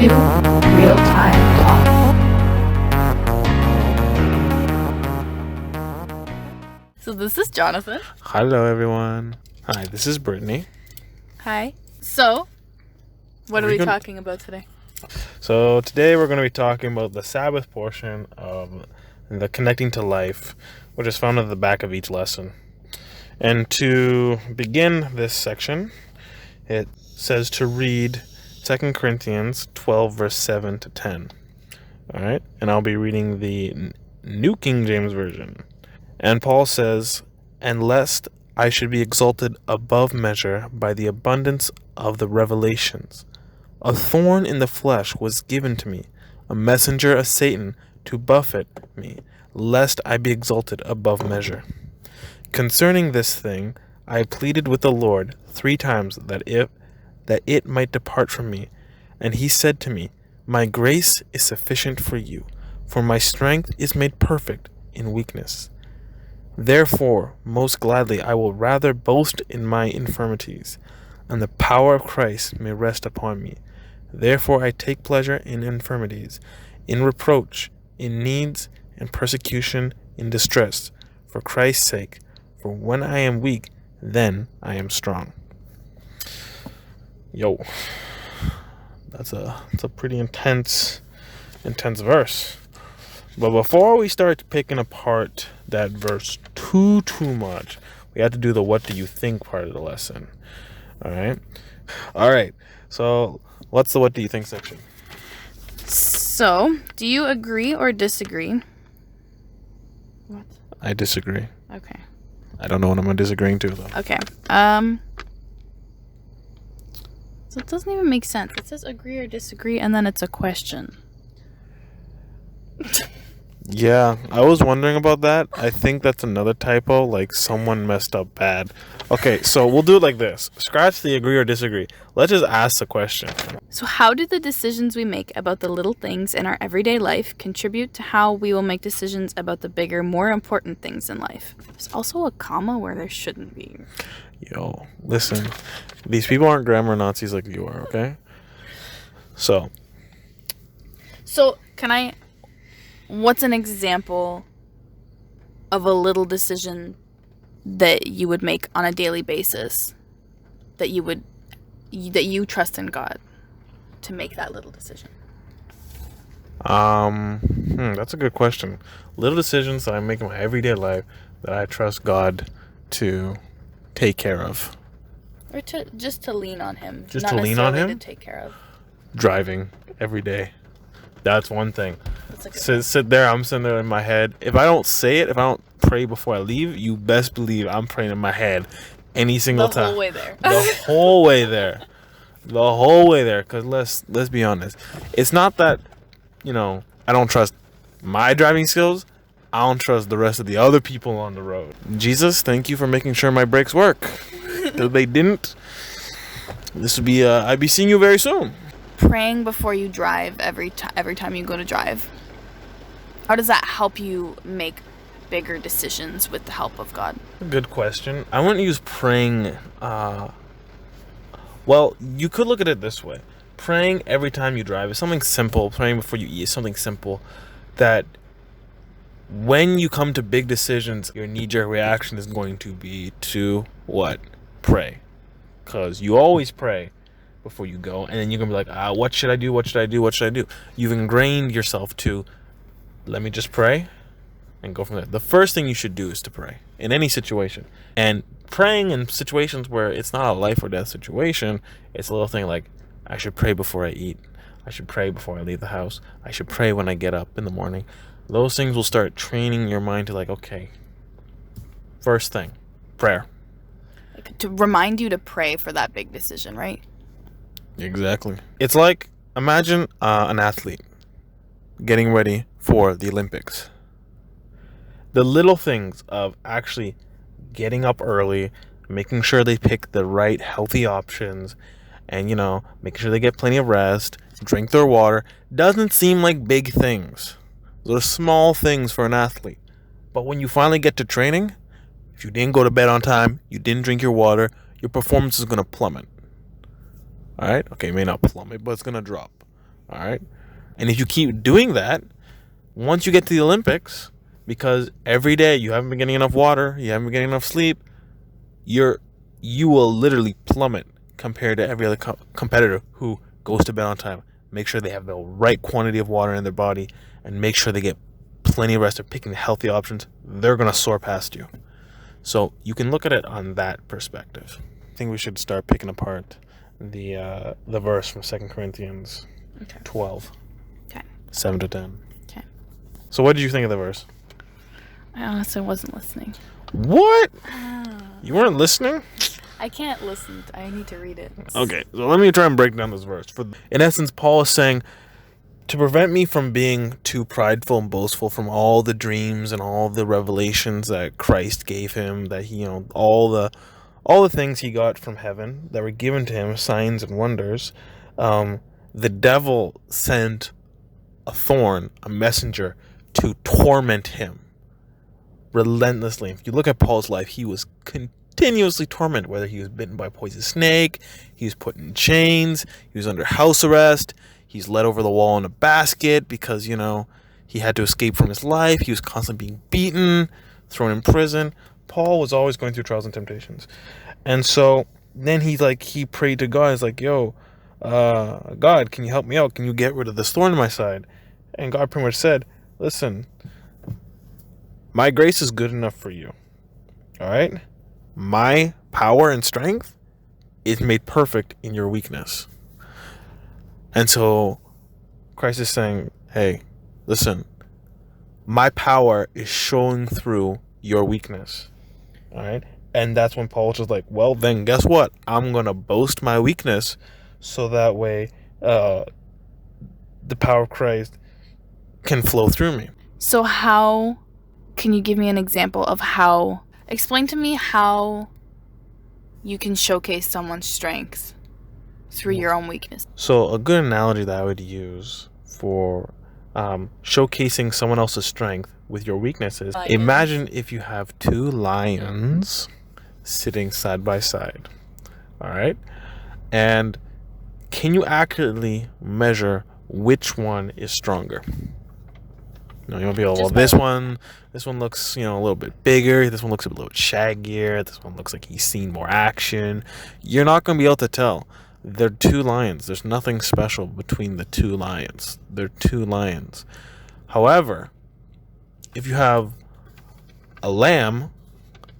Realtime Talk. So this is Jonathan. Hello, everyone. Hi, this is Brittany. Hi. So, what are we talking about today? So today we're going to be talking about the Sabbath portion of the Connecting to Life, which is found at the back of each lesson. And to begin this section, it says to read 2 Corinthians 12, verse 7 to 10. All right? And I'll be reading the New King James Version. And Paul says, "And lest I should be exalted above measure by the abundance of the revelations, a thorn in the flesh was given to me, a messenger of Satan to buffet me, lest I be exalted above measure. Concerning this thing, I pleaded with the Lord 3 times that it might depart from me. And he said to me, My grace is sufficient for you, for my strength is made perfect in weakness. Therefore, most gladly I will rather boast in my infirmities, and the power of Christ may rest upon me. Therefore I take pleasure in infirmities, in reproach, in needs, in persecution, in distress, for Christ's sake. For when I am weak, then I am strong." Yo, that's a pretty intense verse. But before we start picking apart that verse too much, we have to do the what do you think part of the lesson. All right. So what's the what do you think section? So, do you agree or disagree? What? I disagree. Okay. I don't know what I'm disagreeing to though. Okay. So it doesn't even make sense. It says agree or disagree, and then it's a question. Yeah, I was wondering about that. I think that's another typo, like someone messed up bad. Okay, so we'll do it like this. Scratch the agree or disagree. Let's just ask the question. So how do the decisions we make about the little things in our everyday life contribute to how we will make decisions about the bigger, more important things in life? There's also a comma where there shouldn't be. Yo, listen. These people aren't grammar Nazis like you are, okay? So, what's an example of a little decision that you would make on a daily basis that you trust in God to make that little decision? that's a good question. Little decisions that I make in my everyday life that I trust God to take care of. Or just to lean on him. Just not to lean on necessarily him? to take care of. Driving every day. That's one thing. That's like Sit there, I'm sitting there in my head. If I don't say it, if I don't pray before I leave, you best believe I'm praying in my head any single time. The whole way there. The whole way there. The whole way there. Because let's be honest. It's not that, I don't trust my driving skills. I don't trust the rest of the other people on the road. Jesus, thank you for making sure my brakes work. If they didn't, I'd be seeing you very soon. Praying before you drive every time you go to drive. How does that help you make bigger decisions with the help of God? Good question. I wouldn't use praying. Well, you could look at it this way. Praying every time you drive is something simple. Praying before you eat is something simple that when you come to big decisions, your knee-jerk reaction is going to be to what? Pray. Because you always pray before you go, and then you're going to be like, what should I do? What should I do? What should I do? You've ingrained yourself to, let me just pray and go from there. The first thing you should do is to pray in any situation. And praying in situations where it's not a life or death situation, it's a little thing like, I should pray before I eat. I should pray before I leave the house. I should pray when I get up in the morning. Those things will start training your mind to okay, first thing, prayer. To remind you to pray for that big decision, right? Exactly. It's like, imagine an athlete getting ready for the Olympics. The little things of actually getting up early, making sure they pick the right healthy options, and, making sure they get plenty of rest, drink their water, doesn't seem like big things. Those are small things for an athlete. But when you finally get to training, if you didn't go to bed on time, you didn't drink your water, your performance is going to plummet. All right? Okay, it may not plummet, but it's going to drop. All right. And if you keep doing that, once you get to the Olympics, because every day you haven't been getting enough water, you haven't been getting enough sleep, you will literally plummet compared to every other competitor who goes to bed on time. Make sure they have the right quantity of water in their body and make sure they get plenty of rest. They're picking the healthy options. They're going to soar past you. So you can look at it on that perspective. I think we should start picking apart the verse from 2 Corinthians 12, 7 to 10. Okay. So what did you think of the verse? I honestly wasn't listening. What? You weren't listening? I can't listen. I need to read it. Okay, so let me try and break down this verse. In essence, Paul is saying, to prevent me from being too prideful and boastful from all the dreams and all the revelations that Christ gave him, that he, all the things he got from heaven that were given to him, signs and wonders, the devil sent a thorn, a messenger, to torment him relentlessly. If you look at Paul's life, he was continuously tormented, whether he was bitten by a poisonous snake, he was put in chains, he was under house arrest, he's led over the wall in a basket because, he had to escape from his life, he was constantly being beaten, thrown in prison. Paul was always going through trials and temptations. And so then he prayed to God. He's like, yo, God, can you help me out? Can you get rid of this thorn in my side? And God pretty much said, listen, my grace is good enough for you. All right? My power and strength is made perfect in your weakness. And so Christ is saying, hey, listen, my power is showing through your weakness. All right? And that's when Paul was just like, well, then guess what? I'm going to boast my weakness so that way the power of Christ can flow through me. So how can you give me an example of explain to me how you can showcase someone's strength through your own weakness? So a good analogy that I would use for showcasing someone else's strength with your weaknesses, imagine if you have two lions sitting side by side. All right? And can you accurately measure which one is stronger? You might be able, well, this one looks, a little bit bigger. This one looks a little bit shaggier. This one looks like he's seen more action. You're not going to be able to tell. They're two lions. There's nothing special between the two lions. They're two lions. However, if you have a lamb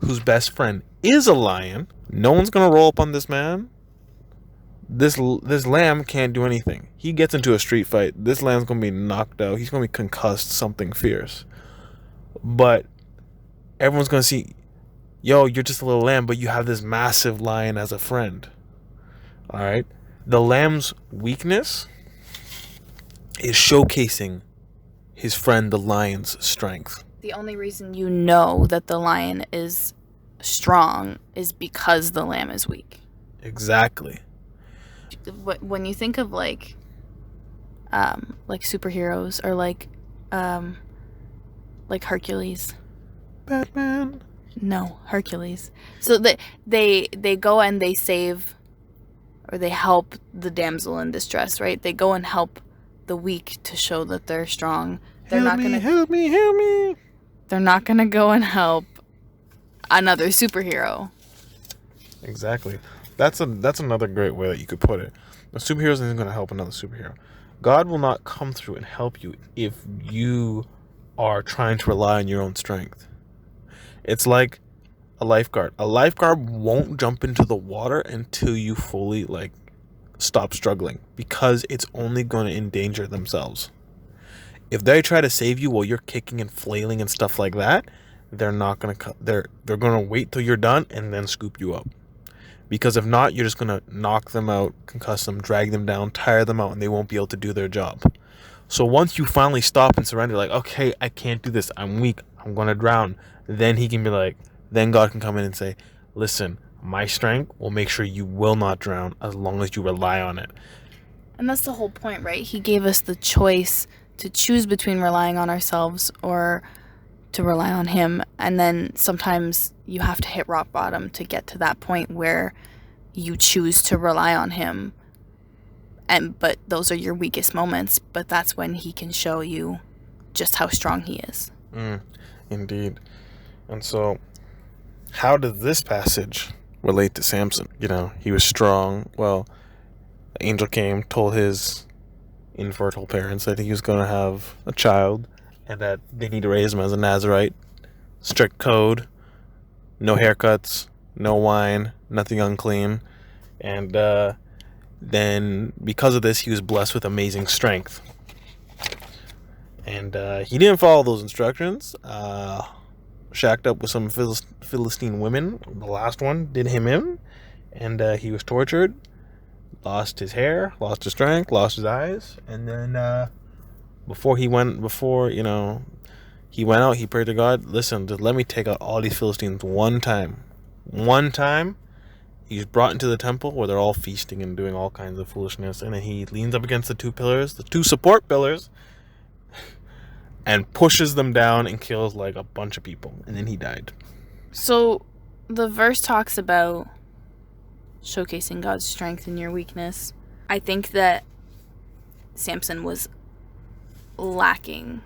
whose best friend is a lion, no one's going to roll up on this man. This lamb can't do anything. He gets into a street fight, this lamb's going to be knocked out. He's going to be concussed, something fierce. But everyone's going to see, yo, you're just a little lamb, but you have this massive lion as a friend. All right? The lamb's weakness is showcasing his friend, the lion's strength. The only reason you know that the lion is strong is because the lamb is weak. Exactly. When you think of superheroes or like Hercules. Batman. No, Hercules. So they go and they save or they help the damsel in distress, right? They go and help the weak to show that they're strong. Help me. They're not gonna go and help another superhero. Exactly. That's another great way that you could put it. A superhero isn't going to help another superhero. God will not come through and help you if you are trying to rely on your own strength. It's like a lifeguard. A lifeguard won't jump into the water until you fully stop struggling, because it's only going to endanger themselves. If they try to save you while you're kicking and flailing and stuff like that, they're not going to they're going to wait till you're done and then scoop you up. Because if not, you're just going to knock them out, concuss them, drag them down, tire them out, and they won't be able to do their job. So once you finally stop and surrender, okay, I can't do this. I'm weak. I'm going to drown. Then he can be then God can come in and say, listen, my strength will make sure you will not drown as long as you rely on it. And that's the whole point, right? He gave us the choice to choose between relying on ourselves or to rely on him. And then sometimes you have to hit rock bottom to get to that point where you choose to rely on him. But those are your weakest moments, but that's when he can show you just how strong he is. Indeed. And so, how does this passage relate to Samson? He was strong. Well, the angel came, told his infertile parents that he was going to have a child and that they need to raise him as a Nazirite. Strict code, no haircuts, no wine, nothing unclean. And then because of this, he was blessed with amazing strength. And he didn't follow those instructions. Shacked up with some Philistine women. The last one did him in. And he was tortured. Lost his hair, lost his strength, lost his eyes. And then before he went out, he prayed to God, listen, just let me take out all these Philistines one time. One time, he's brought into the temple where they're all feasting and doing all kinds of foolishness. And then he leans up against the two support pillars, and pushes them down and kills like a bunch of people. And then he died. So the verse talks about showcasing God's strength in your weakness. I think that Samson was lacking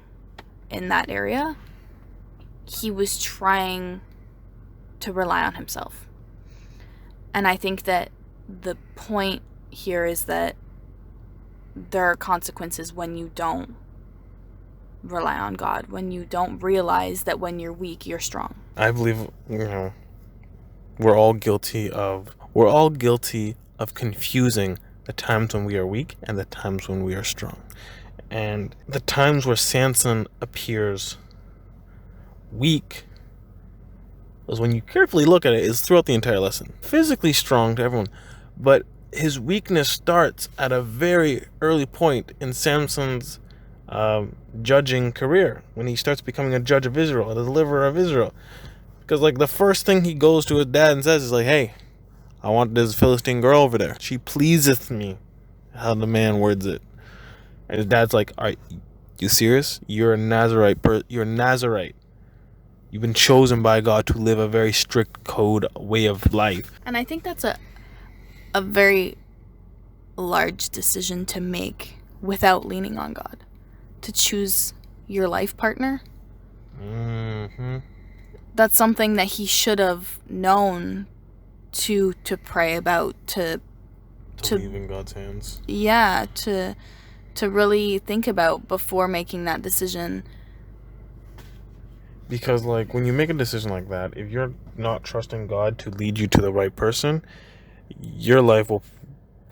in that area. He was trying to rely on himself. And I think that the point here is that there are consequences when you don't rely on God, when you don't realize that when you're weak, you're strong. I believe, we're all guilty of confusing the times when we are weak and the times when we are strong. And the times where Samson appears weak is, when you carefully look at it, is throughout the entire lesson. Physically strong to everyone, but his weakness starts at a very early point in Samson's judging career, when he starts becoming a judge of Israel, a deliverer of Israel. Because like the first thing he goes to his dad and says is like, hey, I want this Philistine girl over there. She pleaseth me. How the man words it. And his dad's like, all right, you serious? You're a Nazirite. You're a Nazirite. You've been chosen by God to live a very strict code way of life. And I think that's a very large decision to make without leaning on God. To choose your life partner. Mm-hmm. That's something that he should have known to pray about, to leave in God's hands. Yeah, to really think about before making that decision. Because like when you make a decision like that, if you're not trusting God to lead you to the right person, your life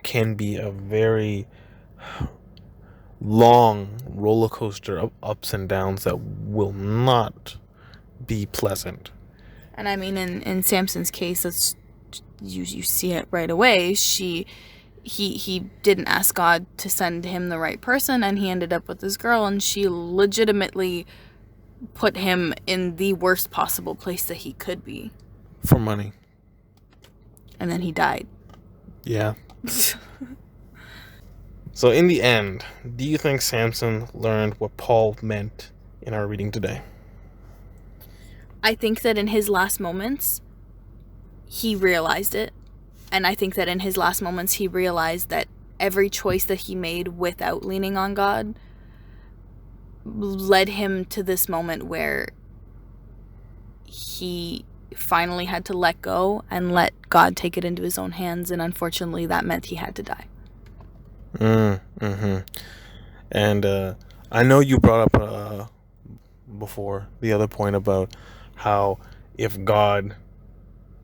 can be a very long roller coaster of ups and downs that will not be pleasant. And I mean, in Samson's case, it's you see it right away. He didn't ask God to send him the right person, and he ended up with this girl, and she legitimately put him in the worst possible place that he could be. For money. And then he died. Yeah. So in the end, do you think Samson learned what Paul meant in our reading today? I think that in his last moments, he realized it. And I think that in his last moments, he realized that every choice that he made without leaning on God led him to this moment where he finally had to let go and let God take it into his own hands. And unfortunately, that meant he had to die. Mm-hmm. And I know you brought up before the other point about how if God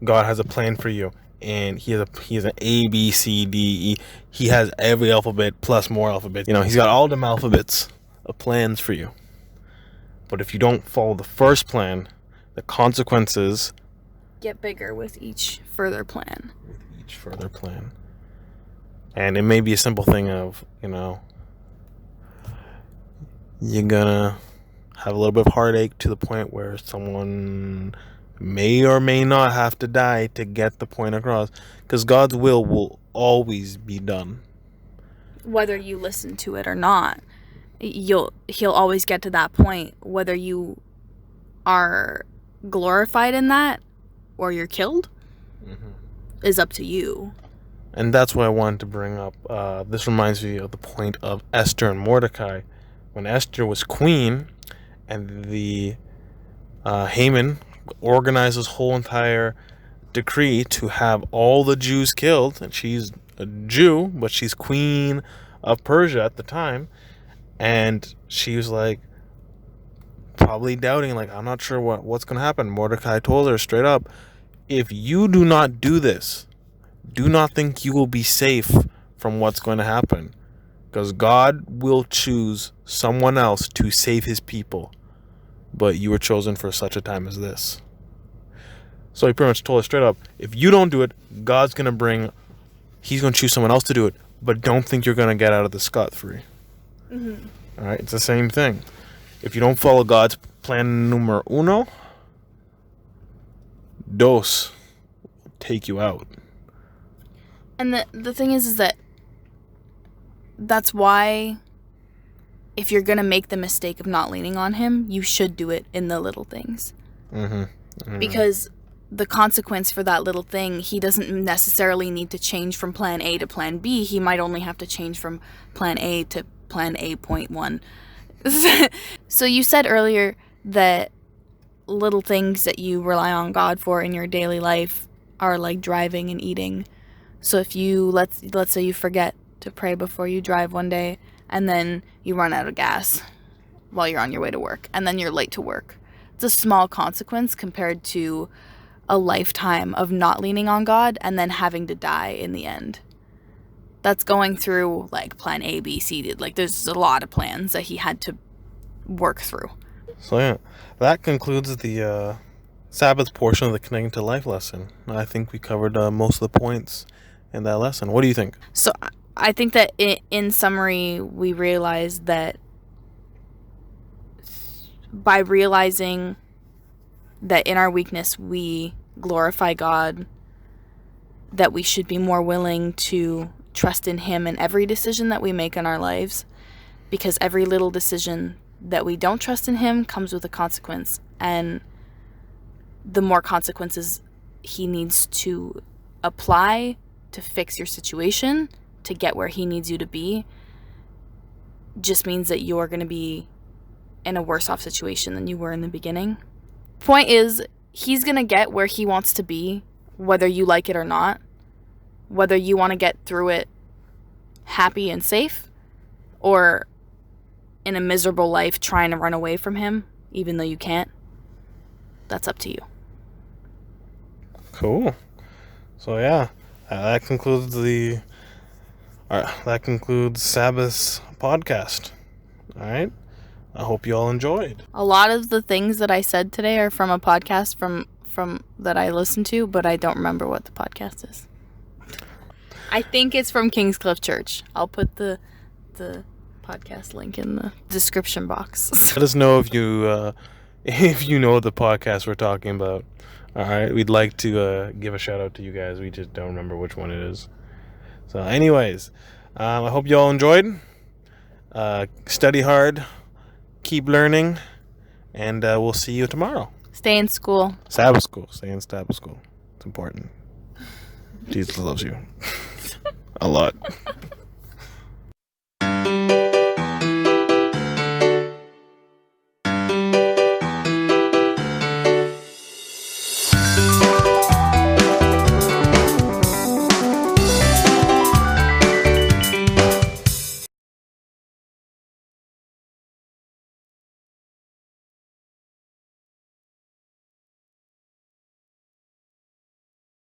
has a plan for you, and he has an A, B, C, D, E. He has every alphabet plus more alphabets. He's got all them alphabets of plans for you. But if you don't follow the first plan, the consequences get bigger with each further plan. And it may be a simple thing of, you're gonna have a little bit of heartache to the point where someone may or may not have to die to get the point across, because God's will always be done. Whether you listen to it or not, he'll always get to that point. Whether you are glorified in that or you're killed is up to you. And that's why I wanted to bring up. This reminds me of the point of Esther and Mordecai. When Esther was queen, and the Haman organized this whole entire decree to have all the Jews killed, and she's a Jew, but she's queen of Persia at the time, and she was like probably doubting, like, I'm not sure what's gonna happen. Mordecai told her straight up, if you do not do this, do not think you will be safe from what's going to happen, because God will choose someone else to save his people, but you were chosen for such a time as this. So he pretty much told us straight up, if you don't do it, he's going to choose someone else to do it, but don't think you're going to get out of the scot-free. Mm-hmm. All right, it's the same thing. If you don't follow God's plan numero uno, dos will take you out. And the thing is that that's why if you're going to make the mistake of not leaning on him, you should do it in the little things. Mm-hmm. Mm-hmm. Because the consequence for that little thing, he doesn't necessarily need to change from plan A to plan B. He might only have to change from plan A to plan A.1. So you said earlier that little things that you rely on God for in your daily life are like driving and eating. So if you, let's say you forget to pray before you drive one day, and then you run out of gas while you're on your way to work, and then you're late to work. It's a small consequence compared to a lifetime of not leaning on God and then having to die in the end. That's going through like plan A, B, C. Like there's a lot of plans that he had to work through. So yeah, that concludes the Sabbath portion of the Connecting to Life lesson. I think we covered most of the points in that lesson. What do you think? So I think that in summary, we realized that by realizing that in our weakness we glorify God, that we should be more willing to trust in him in every decision that we make in our lives, because every little decision that we don't trust in him comes with a consequence, and the more consequences he needs to apply to fix your situation, to get where he needs you to be, just means that you're going to be in a worse off situation than you were in the beginning. Point is, he's going to get where he wants to be, whether you like it or not, whether you want to get through it happy and safe, or in a miserable life trying to run away from him, even though you can't. That's up to you. Cool. So yeah, that concludes Sabbath's podcast. All right. I hope you all enjoyed. A lot of the things that I said today are from a podcast from that I listened to, but I don't remember what the podcast is. I think it's from Kingscliff Church. I'll put the podcast link in the description box. Let us know if you know the podcast we're talking about. All right, we'd like to give a shout out to you guys. We just don't remember which one it is. So, anyways, I hope you all enjoyed. Study hard, keep learning, and we'll see you tomorrow. Stay in school. Sabbath school. Stay in Sabbath school. It's important. Jesus loves you a lot.